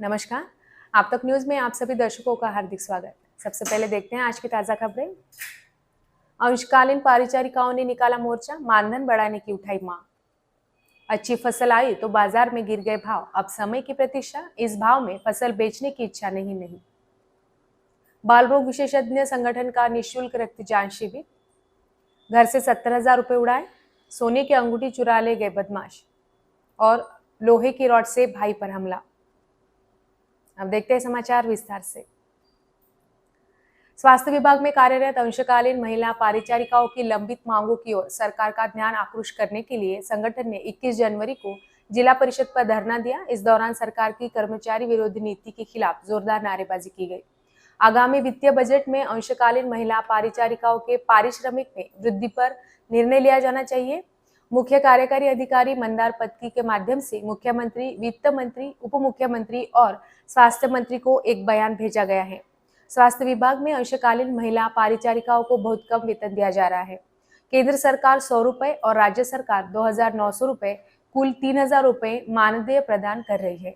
नमस्कार। आप तक न्यूज में आप सभी दर्शकों का हार्दिक स्वागत। सबसे पहले देखते हैं आज की ताजा खबरें। अंशकालीन परिचारिकाओं ने निकाला मोर्चा, मानधन बढ़ाने की उठाई मांग। अच्छी फसल आई तो बाजार में गिर गए भाव, अब समय की प्रतीक्षा, इस भाव में फसल बेचने की इच्छा नहीं। बाल रोग विशेषज्ञ संगठन का निःशुल्क रक्त जांच शिविर। घर से 70,000 रुपए उड़ाए, सोने की अंगूठी चुरा ले गए बदमाश और लोहे की रॉड से भाई पर हमला। अब देखते हैं समाचार विस्तार से। स्वास्थ्य विभाग में कार्यरत अंशकालीन महिला परिचारिकाओं की लंबित मांगों की ओर सरकार का ध्यान आकृष्ट करने के लिए संगठन ने 21 जनवरी को जिला परिषद पर धरना दिया। इस दौरान सरकार की कर्मचारी विरोधी नीति के खिलाफ जोरदार नारेबाजी की गई। आगामी वित्तीय बजट में अंशकालीन महिला परिचारिकाओं के पारिश्रमिक में वृद्धि पर निर्णय लिया जाना चाहिए। मुख्य कार्यकारी अधिकारी मंदार पत्की के माध्यम से मुख्यमंत्री, वित्त मंत्री, उप मुख्यमंत्री और स्वास्थ्य मंत्री को एक बयान भेजा गया है। स्वास्थ्य विभाग में अंशकालीन महिला परिचारिकाओं को बहुत कम वेतन दिया जा रहा है। केंद्र सरकार 100 रुपए और राज्य सरकार 2,900 रुपए, कुल 3,000 रुपए मानदेय प्रदान कर रही है।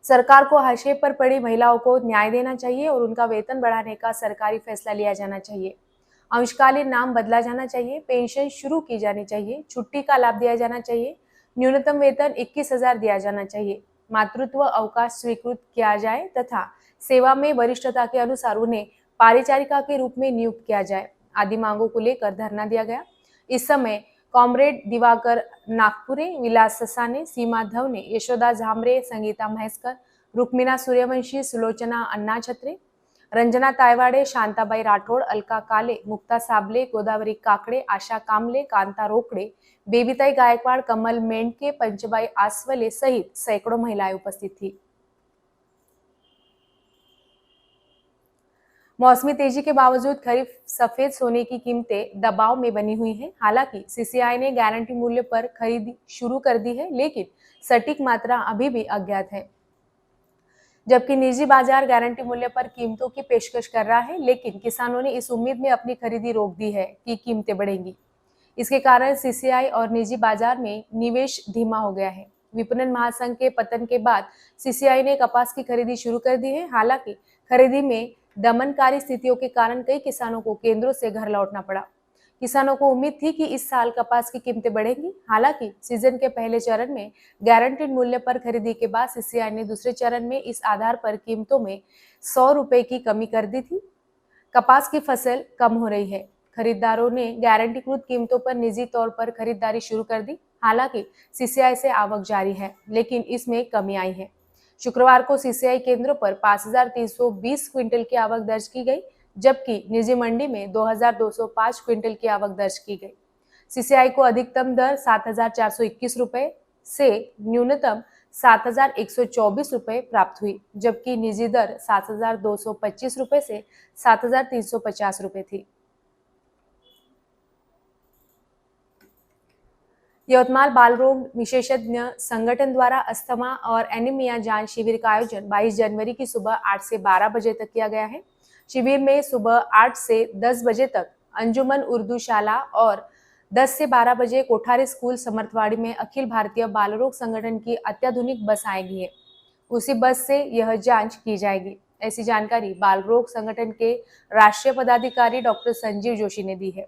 सरकार को हाशिए पर पड़ी महिलाओं को न्याय देना चाहिए और उनका वेतन बढ़ाने का सरकारी फैसला लिया जाना चाहिए। अंशकालीन नाम बदला जाना चाहिए, पेंशन शुरू की जानी चाहिए, छुट्टी का लाभ दिया जाना चाहिए, न्यूनतम वेतन 21,000 दिया जाना चाहिए, मातृत्व अवकाश स्वीकृत किया जाए तथा सेवा में वरिष्ठता के अनुसार उन्हें परिचारिका के रूप में नियुक्त किया जाए आदि मांगों को लेकर धरना दिया गया। इस समय कॉमरेड दिवाकर नागपुरे, विलास ससाने, सीमा धवने, यशोदा झामरे, संगीता महेश्कर, रुक्मिना सूर्यवंशी, सुलोचना अन्ना छत्रे, रंजना तायवाड़े, शांताबाई राठौड़, अलका काले, मुक्ता साबले, गोदावरी काकड़े, आशा कामले, कांता रोकड़े, बेबीताई गायकवाड़, कमल मेंढके, पंचबाई आसवले सहित सैकड़ों महिलाएं उपस्थित थी। मौसमी तेजी के बावजूद खरीफ सफेद सोने की कीमतें दबाव में बनी हुई हैं। हालांकि सीसीआई ने गारंटी मूल्य पर खरीदी शुरू कर दी है, लेकिन सटीक मात्रा अभी भी अज्ञात है। जबकि निजी बाजार गारंटी मूल्य पर कीमतों की पेशकश कर रहा है, लेकिन किसानों ने इस उम्मीद में अपनी खरीदी रोक दी है कि कीमतें बढ़ेंगी। इसके कारण सीसीआई और निजी बाजार में निवेश धीमा हो गया है। विपणन महासंघ के पतन के बाद सीसीआई ने कपास की खरीदी शुरू कर दी है। हालांकि खरीदी में दमनकारी स्थितियों के कारण कई किसानों को केंद्रों से घर लौटना पड़ा। किसानों को उम्मीद थी कि इस साल कपास की कीमतें बढ़ेंगी। हालांकि सीजन के पहले चरण में गारंटीड मूल्य पर खरीदी के बाद सीसीआई ने दूसरे चरण में इस आधार पर कीमतों में 100 रुपए की कमी कर दी थी। कपास की फसल कम हो रही है। खरीदारों ने गारंटीकृत कीमतों पर निजी तौर पर खरीदारी शुरू कर दी। हालांकि सीसीआई से आवक जारी है, लेकिन इसमें कमी आई है। शुक्रवार को सीसीआई केंद्रों पर 5,320 क्विंटल की आवक दर्ज की गई, जबकि निजी मंडी में 2,205 क्विंटल की आवक दर्ज की गई। सीसीआई को अधिकतम दर 7,421 रुपए से न्यूनतम 7,124 रुपए प्राप्त हुई, जबकि निजी दर 7,225 रुपए से 7,350 रुपए थी। यवतमाल बाल रोग विशेषज्ञ संगठन द्वारा अस्थमा और एनीमिया जांच शिविर का आयोजन 22 जनवरी की सुबह 8 से 12 बजे तक किया गया है। शिविर में सुबह 8 से 10 बजे तक अंजुमन उर्दू शाला और 10 से 12 बजे कोठारी स्कूल समर्थवाड़ी में अखिल भारतीय बाल रोग संगठन की अत्याधुनिक बस आएगी है। उसी बस से यह जांच की जाएगी। ऐसी जानकारी बाल रोग संगठन के राष्ट्रीय पदाधिकारी डॉक्टर संजीव जोशी ने दी है।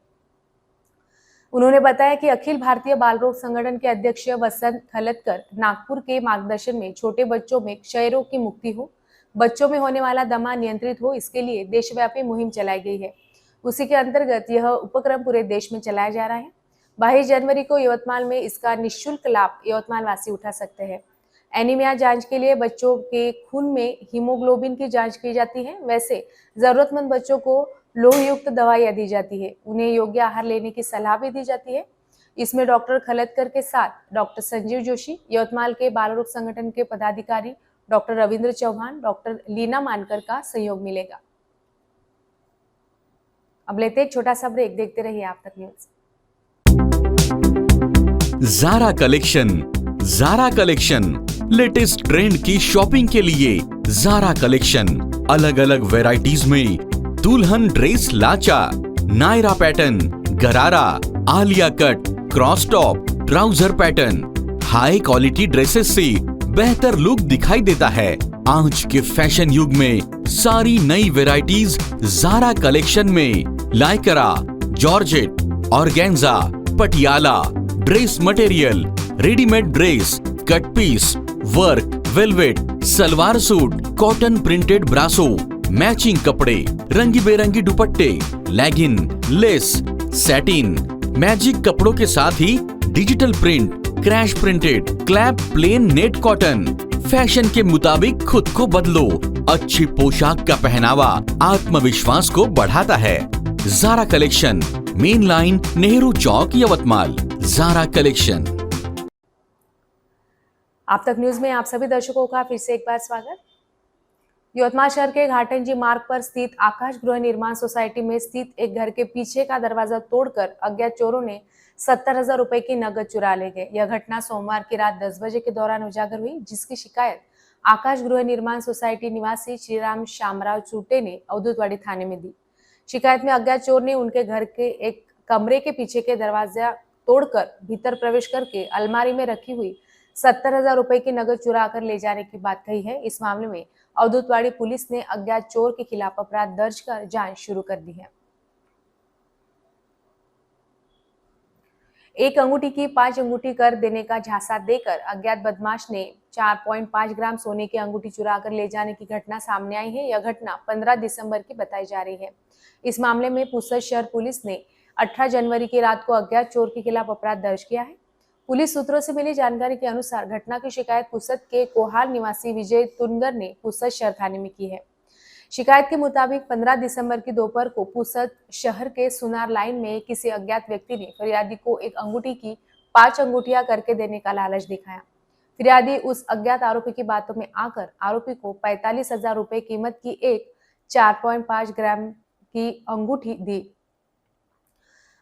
उन्होंने बताया कि अखिल भारतीय बाल रोग संगठन के अध्यक्ष वसंत खलतकर नागपुर के मार्गदर्शन में छोटे बच्चों में क्षय रोग की मुक्ति हो, बच्चों में होने वाला दमा नियंत्रित हो, इसके लिए देशव्यापी मुहिम चलाई गई है। उसी के अंतर्गत यह उपक्रम पूरे देश में चलाया जा रहा है। 22 जनवरी को यवतमाल में इसका निःशुल्क लाभ यवतमाल वासी उठा सकते हैं। एनीमिया जांच के लिए बच्चों के खून में हीमोग्लोबिन की जांच की जाती है। वैसे जरूरतमंद बच्चों को लोह युक्त दवाइयां दी जाती है। उन्हें योग्य आहार लेने की सलाह भी दी जाती है। इसमें डॉक्टर खलतकर के साथ डॉक्टर संजीव जोशी, यवतमाल के बाल रोग संगठन के पदाधिकारी डॉक्टर रविंद्र चौहान, डॉक्टर लीना मानकर का सहयोग मिलेगा। अब लेते एक छोटा सा ब्रेक, देखते रहिए आप तक news. Zara collection latest trend की शॉपिंग के लिए ज़ारा कलेक्शन अलग अलग वैरायटीज में दुल्हन ड्रेस लाचा, नायरा पैटर्न, गरारा, Alia cut, cross top, trouser pattern, high quality dresses से बेहतर लुक दिखाई देता है। आज के फैशन युग में सारी नई वैरायटीज ज़ारा कलेक्शन में Lycra, georgette, organza, Patiala, dress material, readymade dress, cut piece, work, velvet, salwar suit, cotton printed brasso, matching कपड़े, रंगी बेरंगी दुपट्टे, लेगिन, लेस, सैटिन, मैजिक कपड़ों के साथ ही digital print, crash printed, clap plain net cotton. Fashion के मुताबिक खुद को बदलो। अच्छी पोशाक का पहनावा आत्मविश्वास को बढ़ाता है। Zara collection, main line, Nehru Chowk, Yavatmal. Zara collection. आप तक न्यूज में आप सभी दर्शकों का फिर से एक बार स्वागत। यवतमाल शहर के घाटंजी मार्ग पर स्थित आकाश गृह निर्माण सोसाइटी में स्थित एक घर के पीछे का दरवाजा तोड़कर अज्ञात चोरों ने 70,000 रुपए की नकद चुरा ले गए। यह घटना सोमवार की रात 10 बजे के दौरान उजागर हुई, जिसकी शिकायत आकाश गृह निर्माण सोसाइटी निवासी श्रीराम श्यामराव चूटे ने अवधूतवाड़ी थाने में दी। शिकायत में अज्ञात चोर ने उनके घर के एक कमरे के पीछे के दरवाजा तोड़कर भीतर प्रवेश करके अलमारी में रखी हुई 70,000 रुपए की नकद चुरा कर ले जाने की बात कही है। इस मामले में अवधूतवाड़ी पुलिस ने अज्ञात चोर के खिलाफ अपराध दर्ज कर जांच शुरू कर दी है। एक अंगूठी की 5 अंगूठी कर देने का झांसा देकर अज्ञात बदमाश ने 4.5 ग्राम सोने की अंगूठी चुरा कर ले जाने की घटना सामने आई है। यह घटना 15 दिसंबर की बताई जा रही है। इस मामले में पुसद शहर पुलिस ने 18 जनवरी की रात को अज्ञात चोर के खिलाफ अपराध दर्ज किया है। पुलिस सूत्रों से मिली जानकारी के अनुसार घटना की शिकायत पुसद के कोहार निवासी विजय तुनगर ने पुसद शहर थाने में की है। शिकायत के मुताबिक 15 दिसंबर की दोपहर को पुसद शहर के सुनार लाइन में किसी अज्ञात व्यक्ति ने फरियादी को एक अंगूठी की 5 अंगूठियां करके देने का लालच दिखाया। फरियादी उस अज्ञात आरोपी की बातों में आकर आरोपी को 45,000 रुपए कीमत की एक 4.5 ग्राम की अंगूठी दी।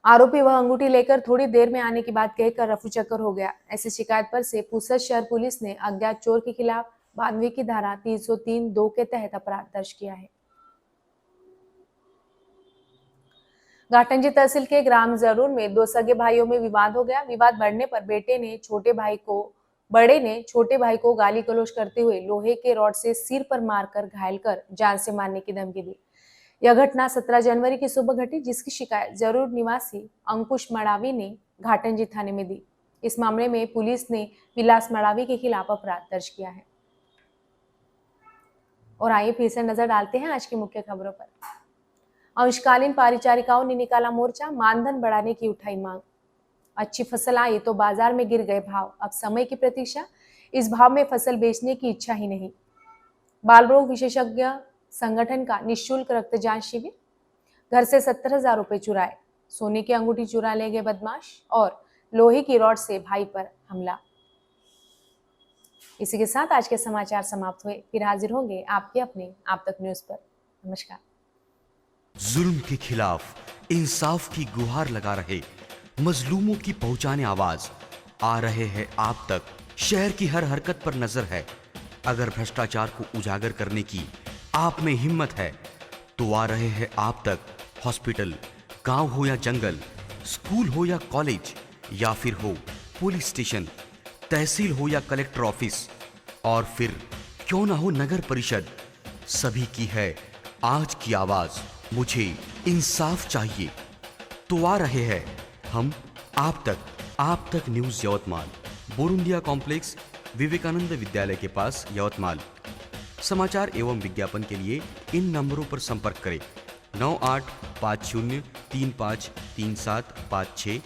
आरोपी वह अंगूठी लेकर थोड़ी देर में आने की बात कहकर रफूचक्कर हो गया। ऐसी शिकायत पर से पुसद शहर पुलिस ने अज्ञात चोर के खिलाफ 92 की धारा 303(2) के तहत अपराध दर्ज किया है। घाटंजी तहसील के ग्राम जरूर में 2 सगे भाइयों में विवाद हो गया। विवाद बढ़ने पर बड़े ने छोटे भाई को गाली गलौज करते हुए लोहे के रॉड से सिर पर मारकर घायल कर जान से मारने की धमकी दी। यह घटना 17 जनवरी की सुबह घटी, जिसकी शिकायत जरूर निवासी अंकुश मड़ावी ने घाटंजी थाने में दी। इस मामले में पुलिस ने विलास मड़ावी के खिलाफ अपराध दर्ज किया है। और आइए फिर से नजर डालते हैं आज की मुख्य खबरों पर। अंशकालीन परिचारिकाओं ने निकाला मोर्चा, मानधन बढ़ाने की उठाई मांग। अच्छी फसल आई तो बाजार में गिर गए भाव, अब समय की प्रतीक्षा, इस भाव में फसल बेचने की इच्छा ही नहीं। बाल रोग विशेषज्ञ संगठन का निःशुल्क रक्त जांच शिविर। घर से 70,000 रुपए चुराए, सोने की अंगूठी चुरा ले गए बदमाश और लोहे की रॉड से भाई पर हमला। इसी के साथ आज के समाचार समाप्त हुए। फिर हाजिर होंगे आपके अपने आप तक न्यूज पर। नमस्कार। जुल्म के खिलाफ इंसाफ की गुहार लगा रहे मजलूमों की पहुंचाने आवाज आ रहे हैं आप तक। शहर की हर हरकत पर नजर है। अगर भ्रष्टाचार को उजागर करने की आप में हिम्मत है तो आ रहे हैं आप तक। हॉस्पिटल, गांव हो या जंगल, स्कूल हो या कॉलेज, या फिर हो पुलिस स्टेशन, तहसील हो या कलेक्टर ऑफिस, और फिर क्यों ना हो नगर परिषद, सभी की है आज की आवाज। मुझे इंसाफ चाहिए तो आ रहे हैं हम आप तक न्यूज यवतमाल, बोरुंडिया कॉम्प्लेक्स, विवेकानंद विद्यालय के पास, यवतमाल। समाचार एवं विज्ञापन के लिए इन नंबरों पर संपर्क करें। 9850353756